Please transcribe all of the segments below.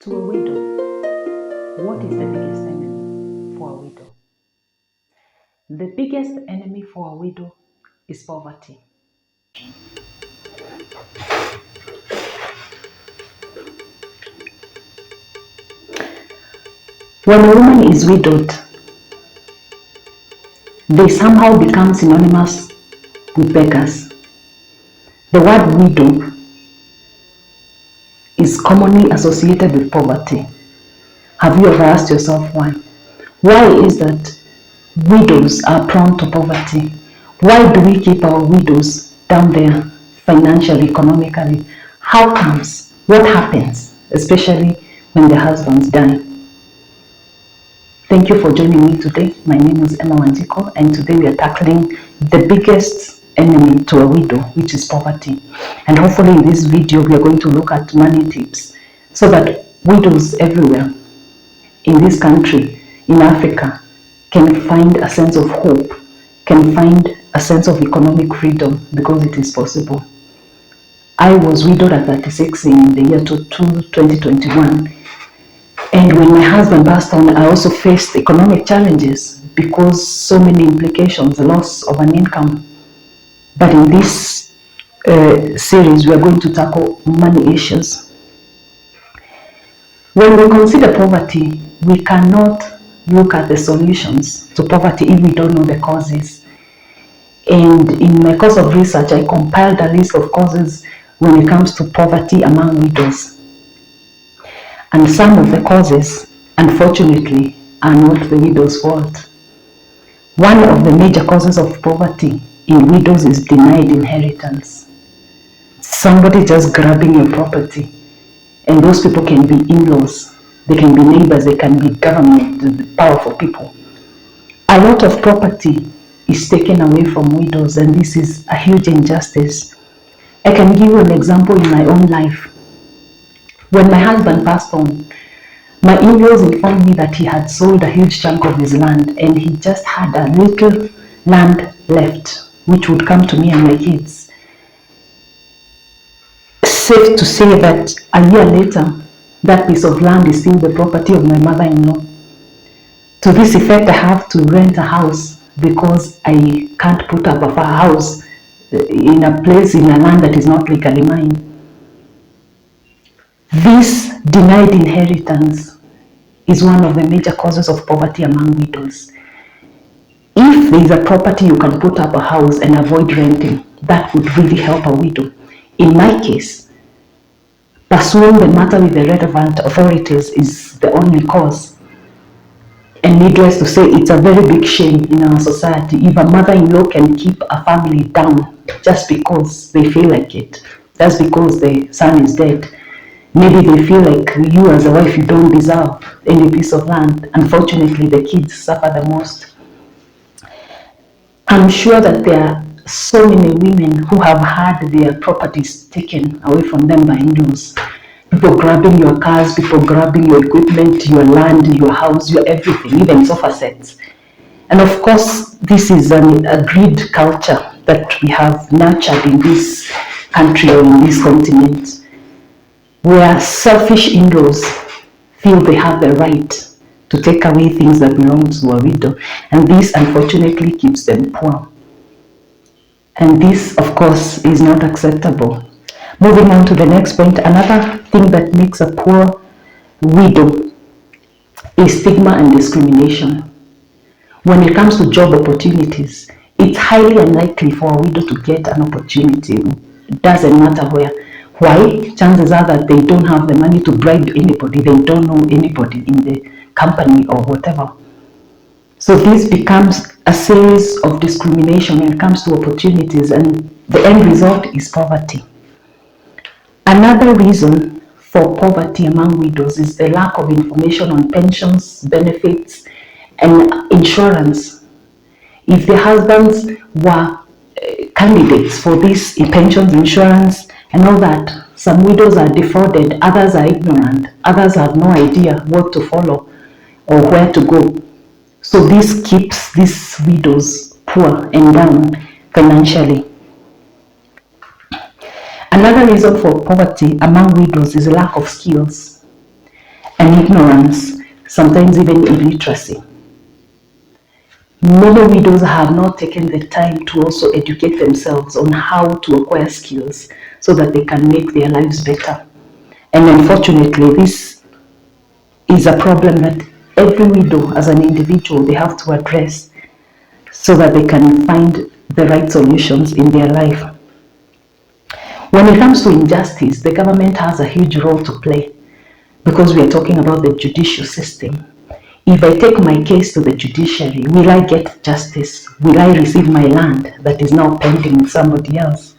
To a widow, what is the biggest enemy for a widow? The biggest enemy for a widow is poverty. When a woman is widowed, they somehow become synonymous with beggars. The word widow is commonly associated with poverty. Have you ever asked yourself why? Why is that widows are prone to poverty? Why do we keep our widows down there financially, economically? How comes? What happens? Especially when their husbands die. Thank you for joining me today. My name is Emma Wanjiko, and today we are tackling the biggest enemy to a widow, which is poverty. And hopefully in this video, we are going to look at money tips so that widows everywhere in this country, in Africa, can find a sense of hope, can find a sense of economic freedom because it is possible. I was widowed at 36 in the year 2021. And when my husband passed on, I also faced economic challenges because so many implications, the loss of an income. But in this series, we are going to tackle money issues. When we consider poverty, we cannot look at the solutions to poverty if we don't know the causes. And in my course of research, I compiled a list of causes when it comes to poverty among widows. And some of the causes, unfortunately, are not the widow's fault. One of the major causes of poverty in widows is denied inheritance. Somebody just grabbing your property. And those people can be in-laws, they can be neighbors, they can be government, powerful people. A lot of property is taken away from widows, and this is a huge injustice. I can give you an example in my own life. When my husband passed on, my in-laws informed me that he had sold a huge chunk of his land and he just had a little land left, which would come to me and my kids. Safe to say that a year later, that piece of land is still the property of my mother-in-law. To this effect, I have to rent a house because I can't put up a house in a place, in a land that is not legally mine. This denied inheritance is one of the major causes of poverty among widows. If there is a property you can put up a house and avoid renting, that would really help a widow. In my case, pursuing the matter with the relevant authorities is the only cause. And needless to say, it's a very big shame in our society if a mother-in-law can keep a family down just because they feel like it, just because the son is dead. Maybe they feel like you as a wife, you don't deserve any piece of land. Unfortunately, the kids suffer the most. I'm sure that there are so many women who have had their properties taken away from them by in-laws. People grabbing your cars, people grabbing your equipment, your land, your house, your everything, even sofa sets. And of course, this is a greed culture that we have nurtured in this country or in this continent, where selfish in-laws feel they have the right to take away things that belong to a widow. And this unfortunately keeps them poor. And this, of course, is not acceptable. Moving on to the next point, another thing that makes a poor widow is stigma and discrimination. When it comes to job opportunities, it's highly unlikely for a widow to get an opportunity. It doesn't matter where. Why? Chances are that they don't have the money to bribe anybody. They don't know anybody in the company or whatever. So this becomes a series of discrimination when it comes to opportunities, and the end result is poverty. Another reason for poverty among widows is the lack of information on pensions, benefits, and insurance. If the husbands were candidates for these pensions, insurance, and all that, some widows are defrauded, others are ignorant, others have no idea what to follow or where to go. So this keeps these widows poor and down financially. Another reason for poverty among widows is a lack of skills. and ignorance, sometimes even illiteracy. Many widows have not taken the time to also educate themselves on how to acquire skills so that they can make their lives better. And unfortunately, this is a problem that every widow as an individual, they have to address so that they can find the right solutions in their life. When it comes to injustice, the government has a huge role to play because we are talking about the judicial system. If I take my case to the judiciary, will I get justice? Will I receive my land that is now pending with somebody else?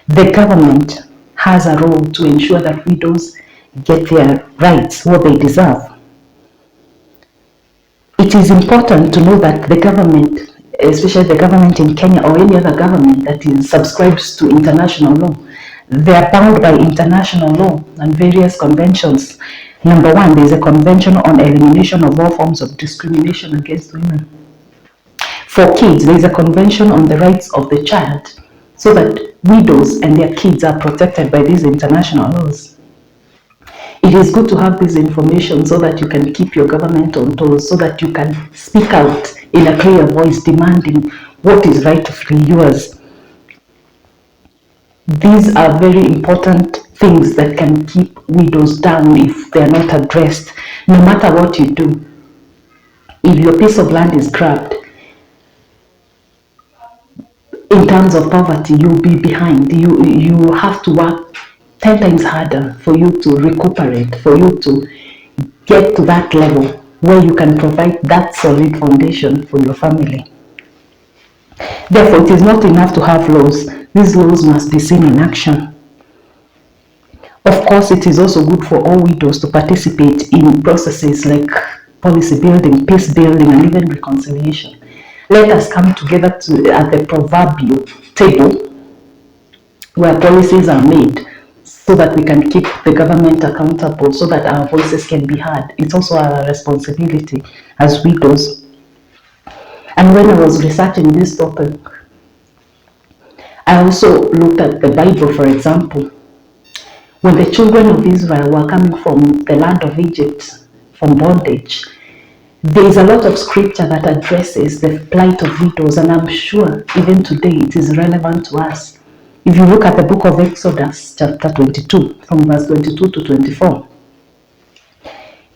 The government has a role to ensure that widows get their rights, what they deserve. It is important to know that the government, especially the government in Kenya or any other government that subscribes to international law, they are bound by international law and various conventions. Number one, there is a convention on elimination of all forms of discrimination against women. For kids, there is a convention on the rights of the child so that widows and their kids are protected by these international laws. It is good to have this information so that you can keep your government on toes, so that you can speak out in a clear voice demanding what is rightfully yours. These are very important things that can keep widows down if they are not addressed, no matter what you do. If your piece of land is grabbed, in terms of poverty, you'll be behind. You have to work 10 times harder for you to recuperate, for you to get to that level where you can provide that solid foundation for your family. Therefore, it is not enough to have laws. These laws must be seen in action. Of course, it is also good for all widows to participate in processes like policy building, peace building, and even reconciliation. Let us come together at the proverbial table where policies are made so that we can keep the government accountable, so that our voices can be heard. It's also our responsibility as widows. And when I was researching this topic, I also looked at the Bible, for example. When the children of Israel were coming from the land of Egypt, from bondage, there is a lot of scripture that addresses the plight of widows, and I'm sure even today it is relevant to us. If you look at the book of Exodus, chapter 22, from verse 22 to 24,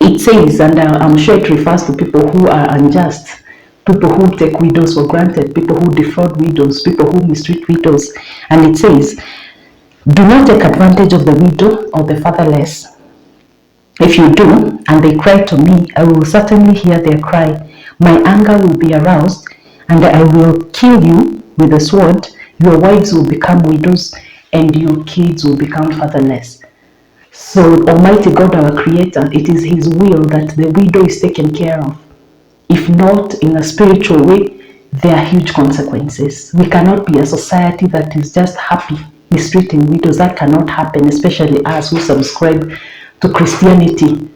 it says, and I'm sure it refers to people who are unjust, people who take widows for granted, people who defraud widows, people who mistreat widows. And it says, do not take advantage of the widow or the fatherless. If you do, and they cry to me, I will certainly hear their cry. My anger will be aroused, and I will kill you with the sword. Your wives will become widows, and your kids will become fatherless. So Almighty God, our Creator, it is His will that the widow is taken care of. If not in a spiritual way, there are huge consequences. We cannot be a society that is just happy mistreating widows. That cannot happen, especially us who subscribe to Christianity.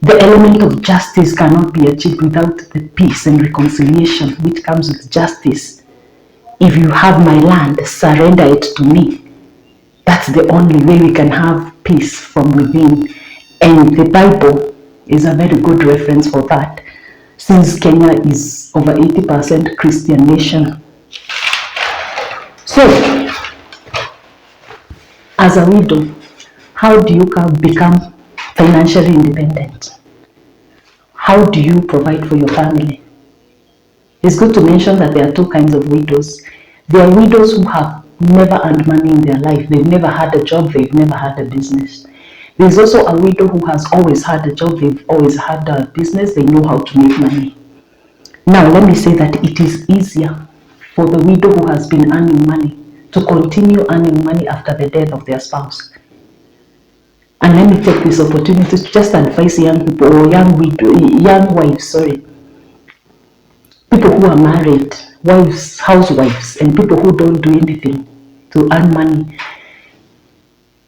The element of justice cannot be achieved without the peace and reconciliation which comes with justice. If you have my land, surrender it to me. That's the only way we can have peace from within. And the Bible is a very good reference for that, since Kenya is over 80% Christian nation. So, as a widow, how do you become financially independent? How do you provide for your family? It's good to mention that there are two kinds of widows. There are widows who have never earned money in their life. They've never had a job. They've never had a business. There's also a widow who has always had a job. They've always had a business. They know how to make money. Now, let me say that it is easier for the widow who has been earning money to continue earning money after the death of their spouse. And let me take this opportunity to just advise young people, or young wives, people who are married, wives, housewives, and people who don't do anything to earn money.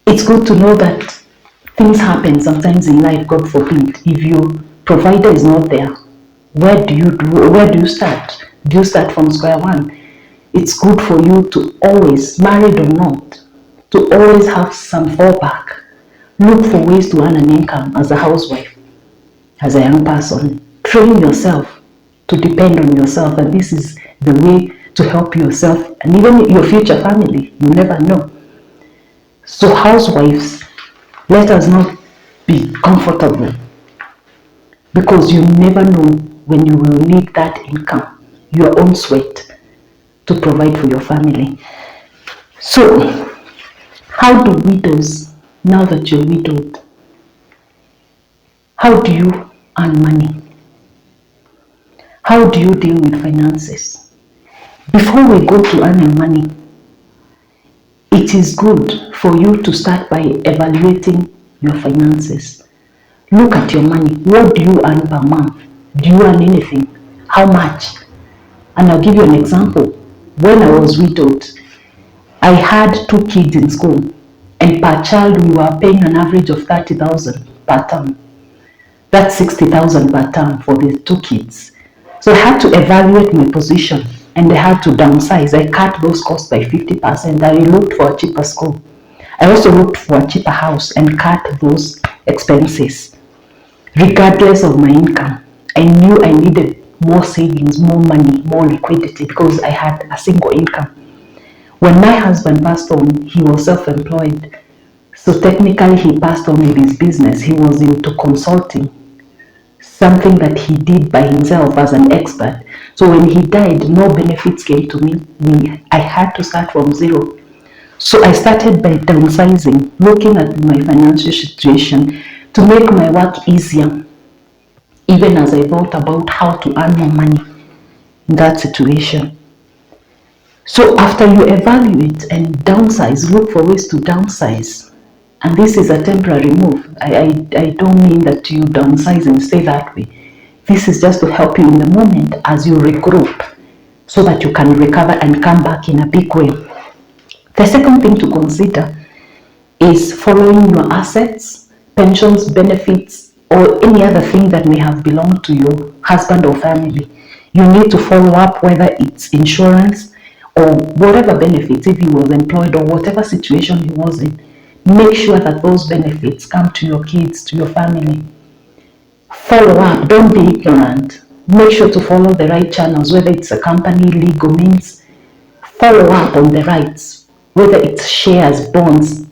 It's good to know that things happen sometimes in life, God forbid. If your provider is not there, where do you start? Do you start from square one? It's good for you to always, married or not, to always have some fallback. Look for ways to earn an income as a housewife. as a young person. Train yourself to depend on yourself, and this is the way to help yourself and even your future family. You never know. So housewives, let us not be comfortable, because you never know when you will need that income, your own sweat, to provide for your family. So how do widows, now that you're widowed, how do you earn money? How do you deal with finances? Before we go to earning money, it is good for you to start by evaluating your finances. Look at your money. What do you earn per month? Do you earn anything? How much? And I'll give you an example. When I was widowed, I had 2 kids in school, and per child we were paying an average of 30,000 per term. That's 60,000 per term for the 2 kids. So I had to evaluate my position, and I had to downsize. I cut those costs by 50%. I looked for a cheaper school. I also looked for a cheaper house and cut those expenses. Regardless of my income, I knew I needed more savings, more money, more liquidity, because I had a single income. When my husband passed on, he was self-employed. So technically he passed on with his business. He was into consulting, something that he did by himself as an expert. So when he died, no benefits came to me. I had to start from zero. So I started by downsizing, looking at my financial situation to make my work easier, even as I thought about how to earn more money in that situation. So after you evaluate and downsize, look for ways to downsize. And this is a temporary move. I don't mean that you downsize and stay that way. This is just to help you in the moment as you regroup, so that you can recover and come back in a big way. The second thing to consider is following your assets, pensions, benefits, or any other thing that may have belonged to your husband or family. You need to follow up, whether it's insurance or whatever benefits, if he was employed or whatever situation he was in. Make sure that those benefits come to your kids, to your family. Follow up, don't be ignorant. Make sure to follow the right channels, whether it's a company, legal means. Follow up on the rights, whether it's shares, bonds.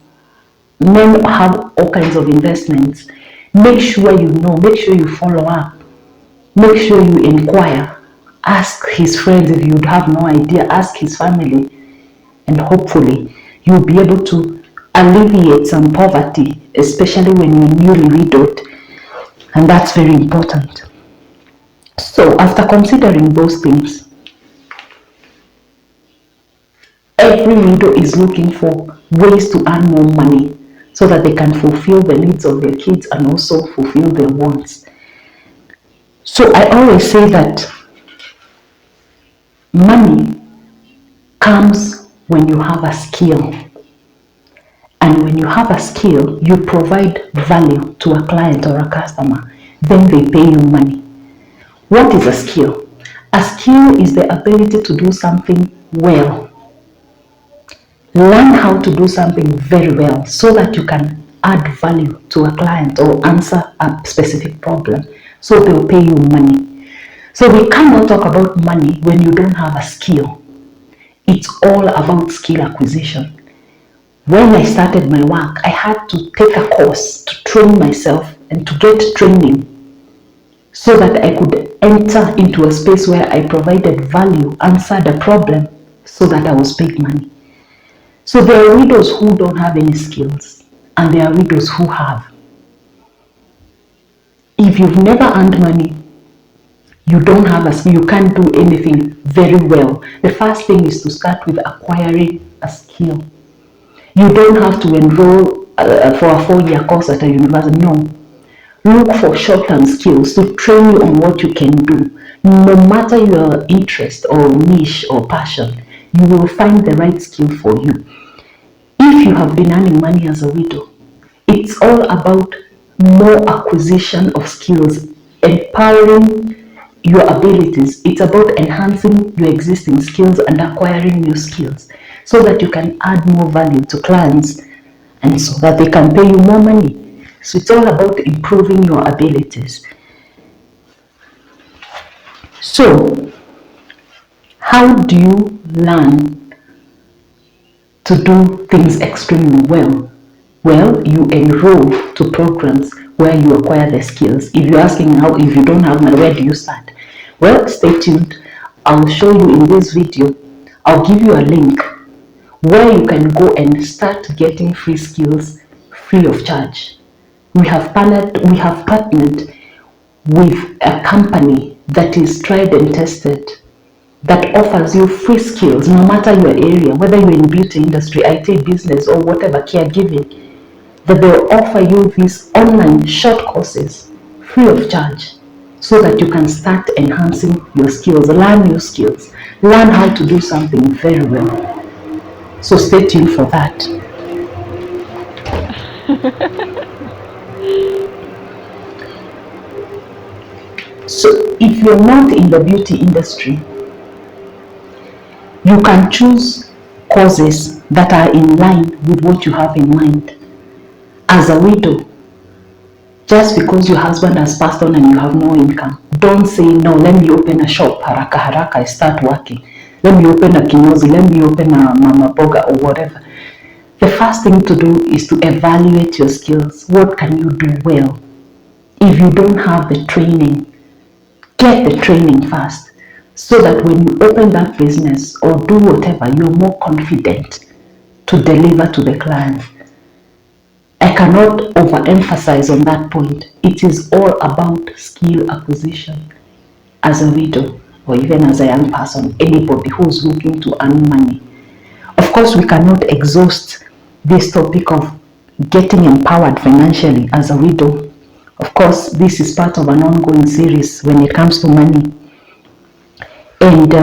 Men have all kinds of investments. Make sure you know, make sure you follow up. Make sure you inquire. Ask his friends if you'd have no idea. Ask his family. And hopefully you'll be able to alleviate some poverty, especially when you're newly widowed. And that's very important. So after considering those things, every widow is looking for ways to earn more money so that they can fulfill the needs of their kids and also fulfill their wants. So I always say that money comes when you have a skill. And when you have a skill, you provide value to a client or a customer, then they pay you money. What is a skill? A skill is the ability to do something well. Learn how to do something very well so that you can add value to a client or answer a specific problem. So they'll pay you money. So we cannot talk about money when you don't have a skill. It's all about skill acquisition. When I started my work, I had to take a course to train myself and to get training so that I could enter into a space where I provided value, answered a problem, so that I was paid money. So there are widows who don't have any skills, and there are widows who have. If you've never earned money, you don't have a skill, you can't do anything very well. The first thing is to start with acquiring a skill. You don't have to enroll for a 4-year course at a university. No. Look for short-term skills to train you on what you can do. No matter your interest or niche or passion, you will find the right skill for you. If you have been earning money as a widow, it's all about more acquisition of skills, empowering your abilities. It's about enhancing your existing skills and acquiring new skills so that you can add more value to clients and so that they can pay you more money. So it's all about improving your abilities. So, how do you learn to do things extremely well? Well, you enroll to programs where you acquire the skills. If you're asking how, if you don't have money, where do you start? Well, stay tuned. I'll show you in this video. I'll give you a link where you can go and start getting free skills free of charge. We have partnered with a company that is tried and tested, that offers you free skills no matter your area, whether you're in beauty industry, IT business, or whatever, caregiving, that they'll offer you these online short courses free of charge so that you can start enhancing your skills, learn new skills, learn how to do something very well. So stay tuned for that. So if you're not in the beauty industry, you can choose courses that are in line with what you have in mind. As a widow, just because your husband has passed on and you have no income, don't say, no, let me open a shop, haraka haraka, I start working. Let me open a kinyozi, let me open a mama boga or whatever. The first thing to do is to evaluate your skills. What can you do well? If you don't have the training, get the training first, so that when you open that business or do whatever, you're more confident to deliver to the client. I cannot overemphasize on that point. It is all about skill acquisition. As a widow, or even as a young person, anybody who's looking to earn money. Of course, we cannot exhaust this topic of getting empowered financially as a widow. Of course, this is part of an ongoing series when it comes to money. And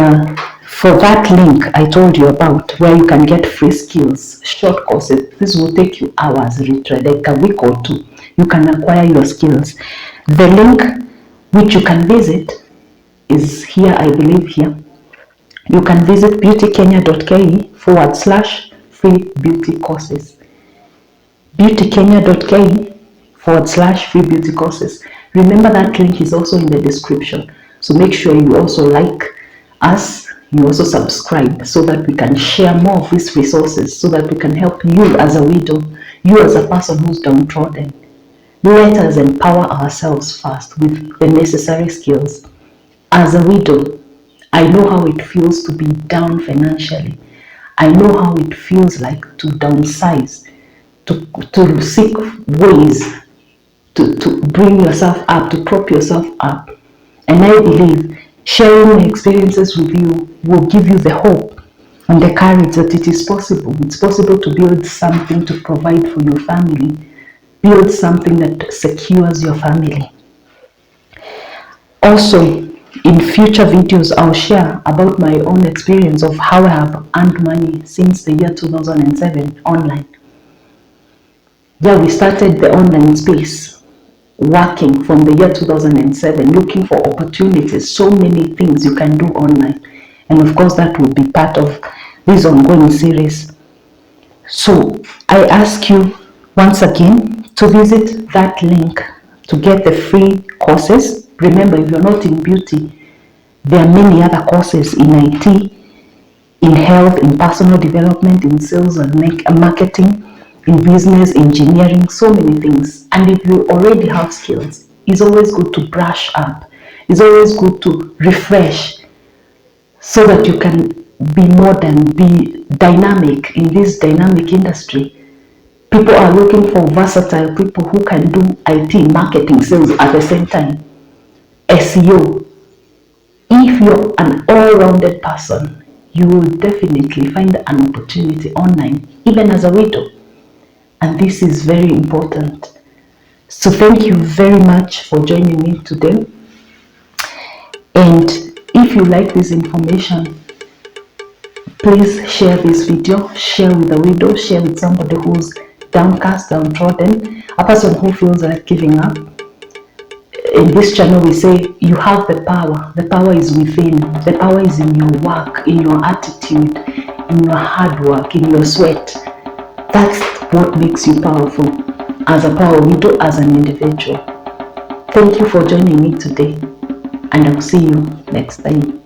for that link I told you about, where you can get free skills, short courses, this will take you hours, literally, like a week or two. You can acquire your skills. The link which you can visit is here, I believe here. You can visit beautykenya.ke/free beauty courses. beautykenya.ke/free beauty courses. Remember, that link is also in the description. So make sure you also like us, you also subscribe, so that we can share more of these resources, so that we can help you as a widow, you as a person who's downtrodden. Let us empower ourselves first with the necessary skills. As a widow, I know how it feels to be down financially. I know how it feels like to downsize, to seek ways to bring yourself up, to prop yourself up. And I believe sharing my experiences with you will give you the hope and the courage that it is possible. It's possible to build something to provide for your family, build something that secures your family. Also, in future videos, I'll share about my own experience of how I have earned money since the year 2007 online. Yeah, we started the online space working from the year 2007, looking for opportunities, so many things you can do online. And of course, that will be part of this ongoing series. So I ask you once again to visit that link to get the free courses. Remember, if you're not in beauty, there are many other courses in IT, in health, in personal development, in sales and marketing, in business, engineering, so many things. And if you already have skills, it's always good to brush up. It's always good to refresh, so that you can be modern, be dynamic in this dynamic industry. People are looking for versatile people who can do IT, marketing, sales at the same time. SEO. If you're an all-rounded person, you will definitely find an opportunity online, even as a widow. And this is very important. So thank you very much for joining me today. And if you like this information, please share this video, share with a widow, share with somebody who's downcast, downtrodden, a person who feels like giving up. In this channel, we say you have the power. The power is within. The power is in your work, in your attitude, in your hard work, in your sweat. That's what makes you powerful as a power widow, as an individual. Thank you for joining me today. and I'll see you next time.